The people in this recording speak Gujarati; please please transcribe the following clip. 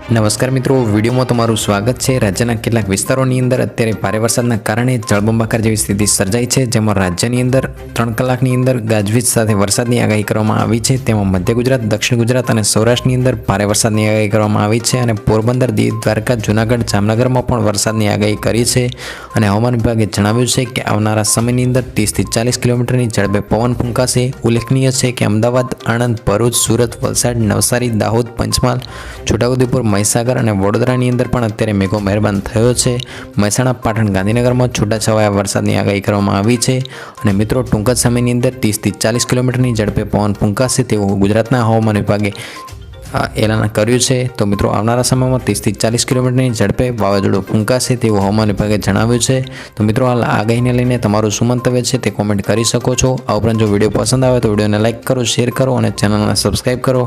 નમસ્કાર મિત્રો, વિડીયોમાં તમારું સ્વાગત છે। રાજ્યના કેટલાક વિસ્તારોની અંદર અત્યારે ભારે વરસાદના કારણે જળબંબાકાર જેવી સ્થિતિ સર્જાઈ છે, જેમાં રાજ્યની અંદર 3 કલાકની અંદર ગાજવીજ સાથે વરસાદની આગાહી કરવામાં આવી છે। તેમાં મધ્ય ગુજરાત, દક્ષિણ ગુજરાત અને સૌરાષ્ટ્રની અંદર ભારે વરસાદની આગાહી કરવામાં આવી છે અને પોરબંદર, દીવ, દ્વારકા, જૂનાગઢ, જામનગરમાં પણ વરસાદની આગાહી કરી છે અને હવામાન વિભાગે જણાવ્યું છે કે આવનારા સમયની અંદર 30 થી 40 કિલોમીટરની ઝડપે પવન ફૂંકાશે। ઉલ્લેખનીય છે કે અમદાવાદ, આણંદ, ભરૂચ, સુરત, વલસાડ, નવસારી, દાહોદ, પંચમહાલ, છોટાઉદેપુર, મહીસાગર અને વડોદરાની અંદર પણ અત્યારે મેઘો મહેરબાન થયો છે। મહેસાણા, પાટણ, ગાંધીનગરમાં છૂટાછવાયા વરસાદની આગાહી કરવામાં આવી છે અને મિત્રો ટૂંક જ સમયની અંદર 30 થી 40 કિલોમીટરની ઝડપે પવન ફૂંકાશે તેવું ગુજરાતના હવામાન વિભાગે એલાન કર્યું છે। તો મિત્રો આવનારા સમયમાં 30 થી 40 કિલોમીટરની ઝડપે વાવાઝોડું ફૂંકાશે તેવું હવામાન વિભાગે જણાવ્યું છે। તો મિત્રો હાલ આગાહીને લઈને તમારું શું મંતવ્ય છે તે કોમેન્ટ કરી શકો છો। આ ઉપરાંત જો વિડીયો પસંદ આવે તો વિડીયોને લાઇક કરો, શેર કરો અને ચેનલને સબસ્ક્રાઈબ કરો।